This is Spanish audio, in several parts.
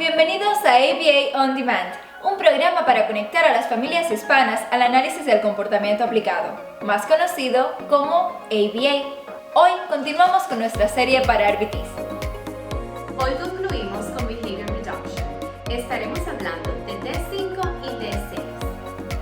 Bienvenidos a ABA On Demand, un programa para conectar a las familias hispanas al análisis del comportamiento aplicado, más conocido como ABA. Hoy continuamos con nuestra serie para RBTs. Hoy concluimos con Behavior Reduction. Estaremos hablando de D5 y D6.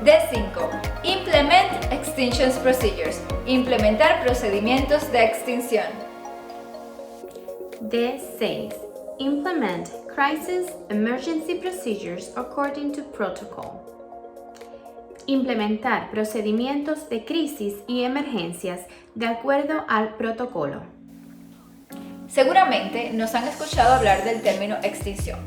D5. Implement Extinction Procedures. Implementar procedimientos de extinción. D6. Implement Crisis Emergency Procedures according to protocol. Implementar procedimientos de crisis y emergencias de acuerdo al protocolo. Seguramente nos han escuchado hablar del término extinción.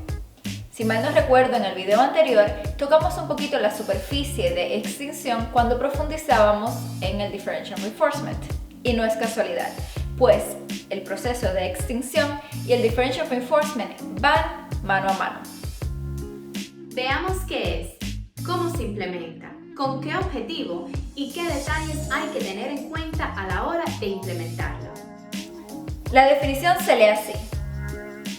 Si mal no recuerdo, en el video anterior tocamos un poquito la superficie de extinción cuando profundizábamos en el differential reinforcement. Y no es casualidad, pues el proceso de extinción y el differential reinforcement van mano a mano. Veamos qué es, cómo se implementa, con qué objetivo y qué detalles hay que tener en cuenta a la hora de implementarlo. La definición se lee así: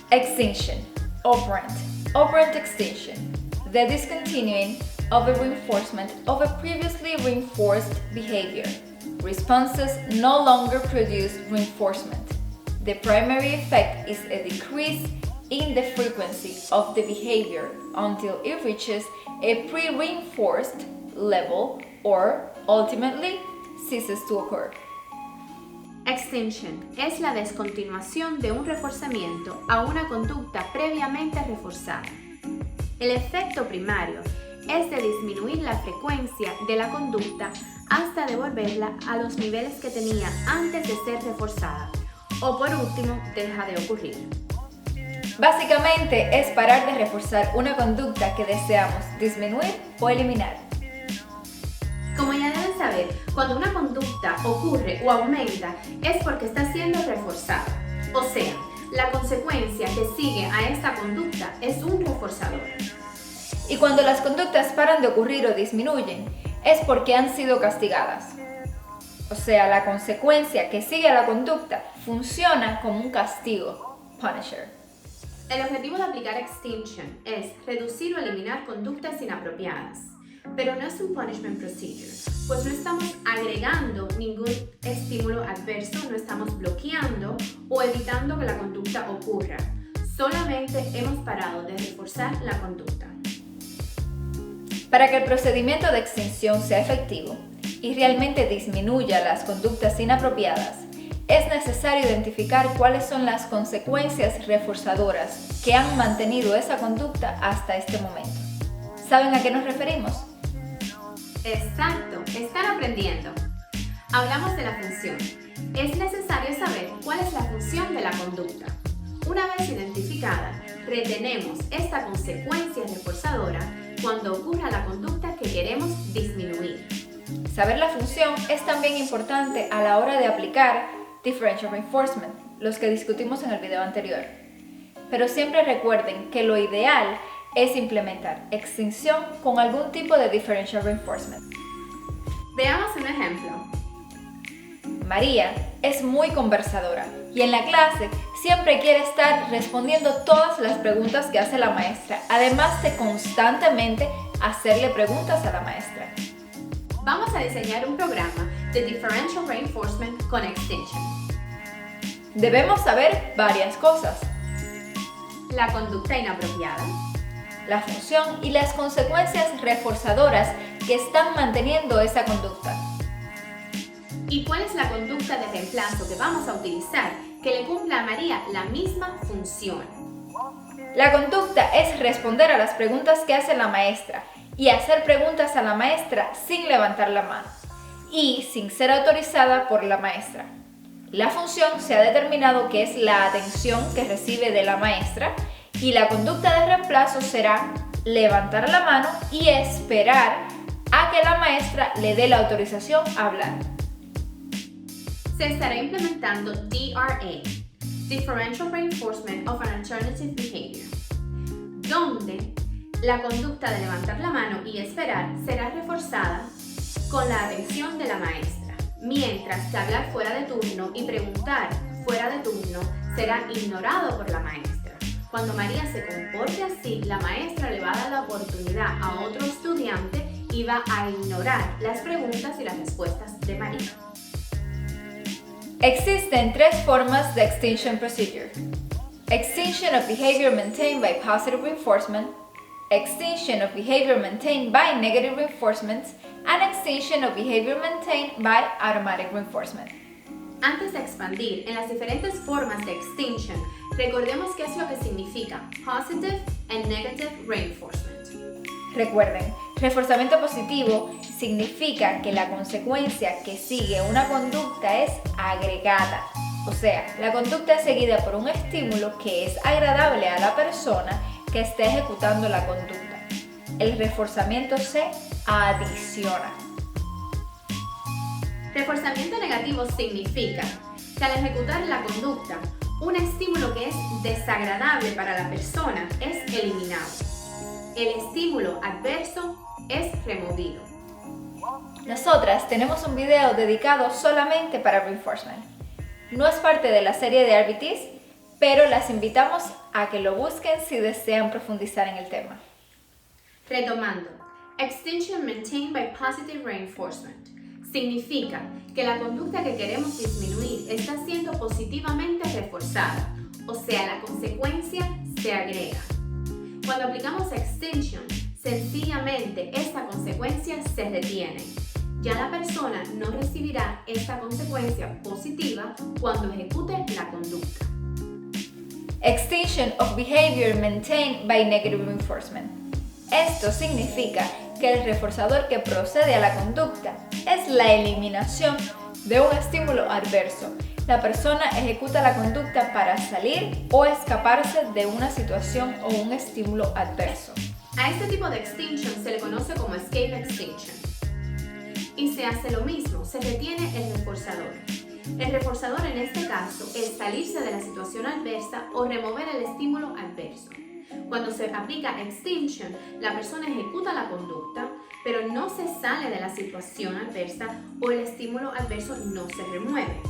extinction, operant extinction, the discontinuing of a reinforcement of a previously reinforced behavior. Responses no longer produce reinforcement. The primary effect is a decrease in the frequency of the behavior until it reaches a pre-reinforced level or ultimately ceases to occur. Extinction es la descontinuación de un reforzamiento a una conducta previamente reforzada. El efecto primario es de disminuir la frecuencia de la conducta hasta devolverla a los niveles que tenía antes de ser reforzada, o por último, deja de ocurrir. Básicamente es parar de reforzar una conducta que deseamos disminuir o eliminar. Como ya deben saber, cuando una conducta ocurre o aumenta es porque está siendo reforzada. O sea, la consecuencia que sigue a esta conducta es un reforzador. Y cuando las conductas paran de ocurrir o disminuyen, es porque han sido castigadas. O sea, la consecuencia que sigue a la conducta funciona como un castigo, punisher. El objetivo de aplicar extinction es reducir o eliminar conductas inapropiadas, pero no es un punishment procedure, pues no estamos agregando ningún estímulo adverso, no estamos bloqueando o evitando que la conducta ocurra, solamente hemos parado de reforzar la conducta. Para que el procedimiento de extinción sea efectivo y realmente disminuya las conductas inapropiadas, es necesario identificar cuáles son las consecuencias reforzadoras que han mantenido esa conducta hasta este momento. ¿Saben a qué nos referimos? Exacto, están aprendiendo. Hablamos de la función. Es necesario saber cuál es la función de la conducta. Una vez identificada, retenemos esta consecuencia reforzadora cuando ocurra la conducta que queremos disminuir. Saber la función es también importante a la hora de aplicar differential reinforcement, los que discutimos en el video anterior. Pero siempre recuerden que lo ideal es implementar extinción con algún tipo de differential reinforcement. Veamos un ejemplo. María es muy conversadora y en la clase siempre quiere estar respondiendo todas las preguntas que hace la maestra, además de constantemente hacerle preguntas a la maestra. Vamos a diseñar un programa de differential reinforcement con extinction. Debemos saber varias cosas: la conducta inapropiada, la función y las consecuencias reforzadoras que están manteniendo esa conducta. ¿Y cuál es la conducta de reemplazo que vamos a utilizar que le cumpla a María la misma función? La conducta es responder a las preguntas que hace la maestra y hacer preguntas a la maestra sin levantar la mano y sin ser autorizada por la maestra. La función se ha determinado que es la atención que recibe de la maestra y la conducta de reemplazo será levantar la mano y esperar a que la maestra le dé la autorización a hablar. Se estará implementando DRA, Differential Reinforcement of an Alternative Behavior, donde la conducta de levantar la mano y esperar será reforzada con la atención de la maestra, mientras que hablar fuera de turno y preguntar fuera de turno será ignorado por la maestra. Cuando María se comporte así, la maestra le va a dar la oportunidad a otro estudiante y va a ignorar las preguntas y las respuestas de María. Existen tres formas de extinction procedure: extinction of behavior maintained by positive reinforcement, extinction of behavior maintained by negative reinforcement, and extinction of behavior maintained by automatic reinforcement. Antes de expandir en las diferentes formas de extinction, recordemos qué es lo que significa positive and negative reinforcement. Recuerden, reforzamiento positivo significa que la consecuencia que sigue una conducta es agregada. O sea, la conducta es seguida por un estímulo que es agradable a la persona que esté ejecutando la conducta. El reforzamiento se adiciona. Reforzamiento negativo significa que al ejecutar la conducta, un estímulo que es desagradable para la persona es eliminado. El estímulo adverso es removido. Nosotras tenemos un video dedicado solamente para reinforcement. No es parte de la serie de RBTs, pero las invitamos a que lo busquen si desean profundizar en el tema. Retomando, extinction maintained by positive reinforcement significa que la conducta que queremos disminuir está siendo positivamente reforzada, o sea, la consecuencia se agrega. Cuando aplicamos extinction, sencillamente esta consecuencia se retiene. Ya la persona no recibirá esta consecuencia positiva cuando ejecute la conducta. Extinction of behavior maintained by negative reinforcement. Esto significa que el reforzador que procede a la conducta es la eliminación de un estímulo adverso. La persona ejecuta la conducta para salir o escaparse de una situación o un estímulo adverso. A este tipo de extinction se le conoce como escape extinction. Y se hace lo mismo, se retiene el reforzador. El reforzador en este caso es salirse de la situación adversa o remover el estímulo adverso. Cuando se aplica extinction, la persona ejecuta la conducta, pero no se sale de la situación adversa o el estímulo adverso no se remueve.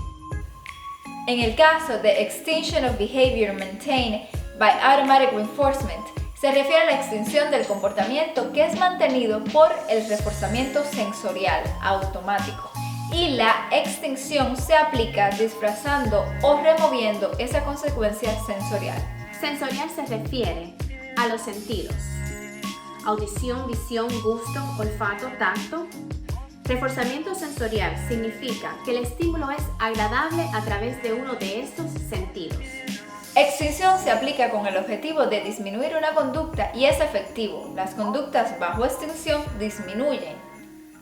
En el caso de extinction of behavior maintained by automatic reinforcement, se refiere a la extinción del comportamiento que es mantenido por el reforzamiento sensorial automático, y la extinción se aplica disfrazando o removiendo esa consecuencia sensorial. Sensorial se refiere a los sentidos: audición, visión, gusto, olfato, tacto. Reforzamiento sensorial significa que el estímulo es agradable a través de uno de estos sentidos. Extinción se aplica con el objetivo de disminuir una conducta y es efectivo. Las conductas bajo extinción disminuyen,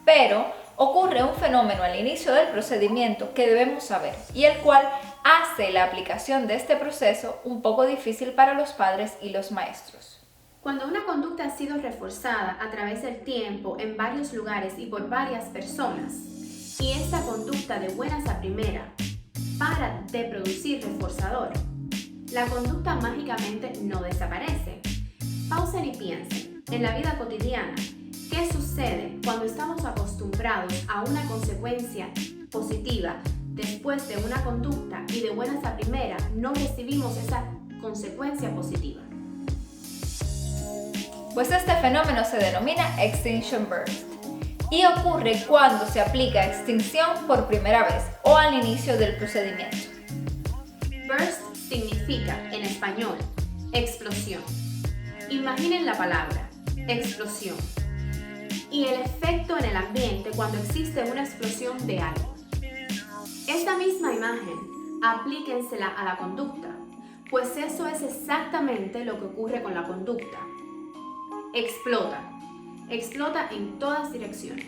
pero ocurre un fenómeno al inicio del procedimiento que debemos saber y el cual hace la aplicación de este proceso un poco difícil para los padres y los maestros. Cuando una conducta ha sido reforzada a través del tiempo en varios lugares y por varias personas, y esta conducta de buenas a primera para de producir reforzador, la conducta mágicamente no desaparece. Pausen y piensen, en la vida cotidiana, ¿qué sucede cuando estamos acostumbrados a una consecuencia positiva después de una conducta y de buenas a primera no recibimos esa consecuencia positiva? Pues este fenómeno se denomina extinction burst y ocurre cuando se aplica extinción por primera vez o al inicio del procedimiento. Burst significa, en español, explosión. Imaginen la palabra, explosión, y el efecto en el ambiente cuando existe una explosión de algo. Esta misma imagen, aplíquensela a la conducta, pues eso es exactamente lo que ocurre con la conducta. Explota en todas direcciones.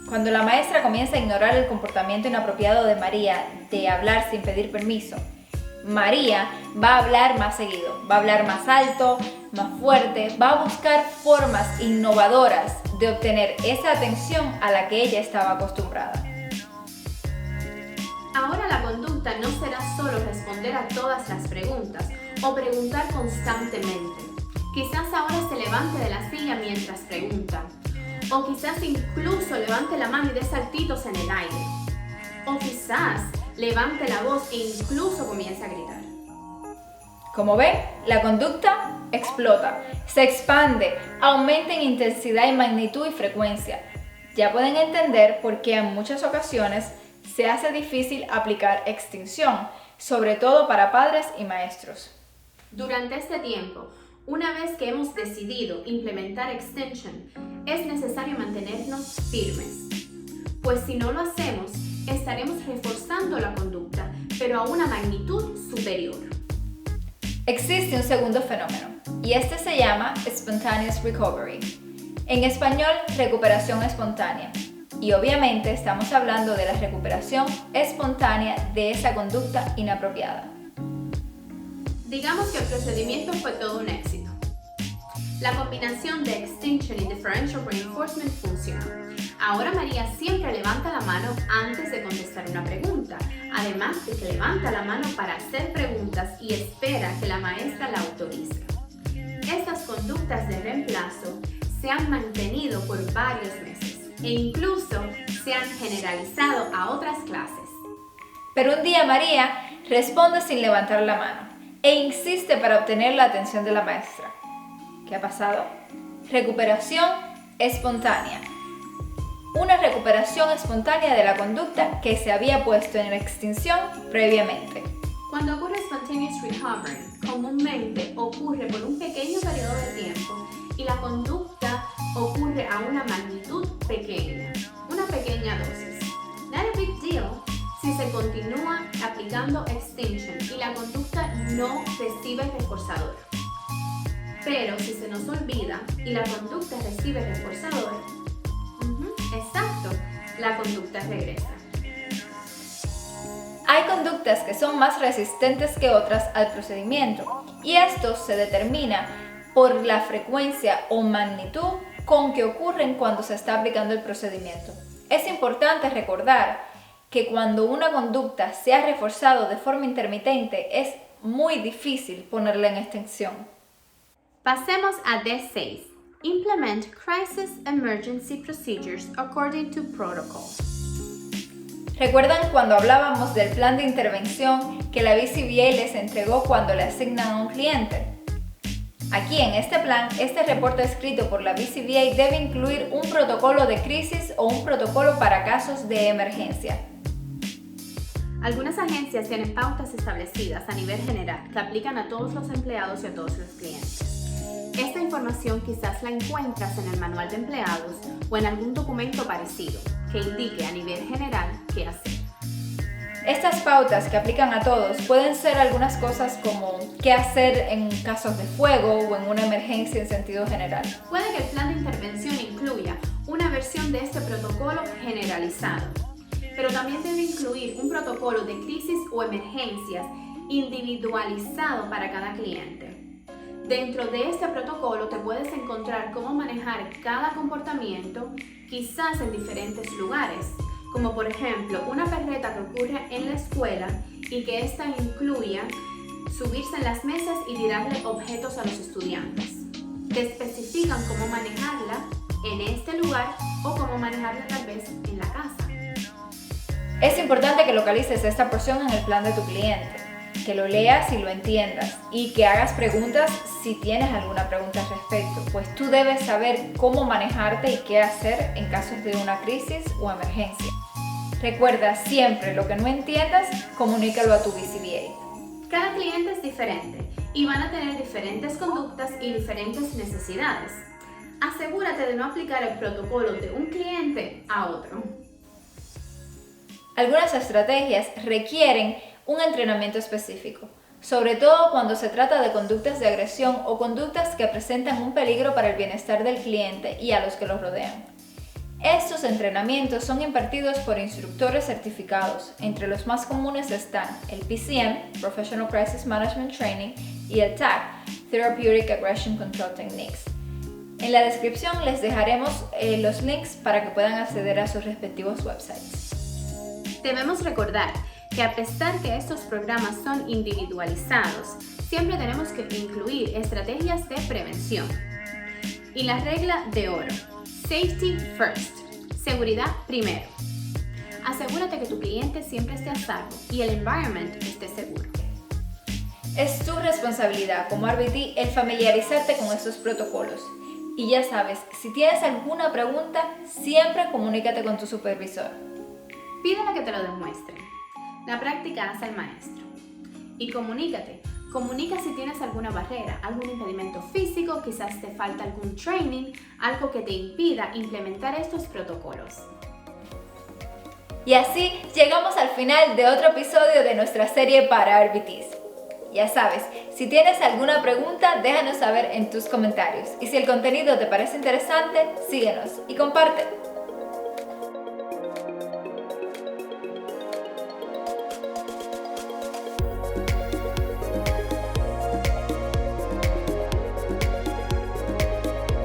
Cuando la maestra comienza a ignorar el comportamiento inapropiado de María de hablar sin pedir permiso, María va a hablar más seguido, va a hablar más alto, más fuerte, va a buscar formas innovadoras de obtener esa atención a la que ella estaba acostumbrada. Ahora la conducta no será solo responder a todas las preguntas o preguntar constantemente. Quizás ahora se levante de la silla mientras pregunta, o quizás incluso levante la mano y dé saltitos en el aire, o quizás levante la voz e incluso comience a gritar. Como ven, la conducta explota, se expande, aumenta en intensidad y magnitud y frecuencia. Ya pueden entender por qué en muchas ocasiones se hace difícil aplicar extinción, sobre todo para padres y maestros. Durante este tiempo, una vez que hemos decidido implementar extension, es necesario mantenernos firmes, pues si no lo hacemos, estaremos reforzando la conducta, pero a una magnitud superior. Existe un segundo fenómeno, y este se llama Spontaneous Recovery. En español, recuperación espontánea. Y obviamente estamos hablando de la recuperación espontánea de esa conducta inapropiada. Digamos que el procedimiento fue todo un éxito. La combinación de extinction y differential reinforcement funcionó. Ahora María siempre levanta la mano antes de contestar una pregunta, además de que levanta la mano para hacer preguntas y espera que la maestra la autorice. Estas conductas de reemplazo se han mantenido por varios meses e incluso se han generalizado a otras clases. Pero un día María responde sin levantar la mano e insiste para obtener la atención de la maestra. ¿Qué ha pasado? Recuperación espontánea. Una recuperación espontánea de la conducta que se había puesto en extinción previamente. Cuando ocurre spontaneous recovery, comúnmente ocurre por un pequeño periodo de tiempo y la conducta ocurre a una magnitud pequeña, una pequeña dosis. Not a big deal si se continúa aplicando extinction y la conducta no recibe reforzador. Pero si se nos olvida y la conducta recibe reforzador, exacto, la conducta regresa. Hay conductas que son más resistentes que otras al procedimiento y esto se determina por la frecuencia o magnitud con que ocurren cuando se está aplicando el procedimiento. Es importante recordar que cuando una conducta se ha reforzado de forma intermitente es muy difícil ponerla en extinción. Pasemos a D6. Implement crisis emergency procedures according to protocol. ¿Recuerdan cuando hablábamos del plan de intervención que la BCBA les entregó cuando le asignan a un cliente? Aquí en este plan, este reporte escrito por la BCBA debe incluir un protocolo de crisis o un protocolo para casos de emergencia. Algunas agencias tienen pautas establecidas a nivel general que aplican a todos los empleados y a todos los clientes. Esta información quizás la encuentras en el manual de empleados o en algún documento parecido que indique a nivel general qué hacer. Estas pautas que aplican a todos pueden ser algunas cosas como qué hacer en casos de fuego o en una emergencia en sentido general. Puede que el plan de intervención incluya una versión de este protocolo generalizado, pero también debe incluir un protocolo de crisis o emergencias individualizado para cada cliente. Dentro de este protocolo te puedes encontrar cómo manejar cada comportamiento, quizás en diferentes lugares, como por ejemplo una perreta que ocurre en la escuela y que esta incluya subirse en las mesas y tirarle objetos a los estudiantes. Te especifican cómo manejarla en este lugar o cómo manejarla tal vez en la casa. Es importante que localices esta porción en el plan de tu cliente, que lo leas y lo entiendas y que hagas preguntas si tienes alguna pregunta al respecto, pues tú debes saber cómo manejarte y qué hacer en casos de una crisis o emergencia. Recuerda siempre lo que no entiendas, comunícalo a tu BCBA. Cada cliente es diferente y van a tener diferentes conductas y diferentes necesidades. Asegúrate de no aplicar el protocolo de un cliente a otro. Algunas estrategias requieren un entrenamiento específico, sobre todo cuando se trata de conductas de agresión o conductas que presentan un peligro para el bienestar del cliente y a los que los rodean. Estos entrenamientos son impartidos por instructores certificados. Entre los más comunes están el PCM, Professional Crisis Management Training, y el TAC, Therapeutic Aggression Control Techniques. En la descripción les dejaremos los links para que puedan acceder a sus respectivos websites. Debemos recordar que a pesar que estos programas son individualizados, siempre tenemos que incluir estrategias de prevención. Y la regla de oro, safety first, seguridad primero. Asegúrate que tu cliente siempre esté a salvo y el environment esté seguro. Es tu responsabilidad como RBT el familiarizarte con estos protocolos. Y ya sabes, si tienes alguna pregunta, siempre comunícate con tu supervisor. Pídele que te lo demuestre. La práctica hace al maestro. Y comunícate. Comunica si tienes alguna barrera, algún impedimento físico, quizás te falta algún training, algo que te impida implementar estos protocolos. Y así llegamos al final de otro episodio de nuestra serie para RBTs. Ya sabes, si tienes alguna pregunta, déjanos saber en tus comentarios. Y si el contenido te parece interesante, síguenos y comparte.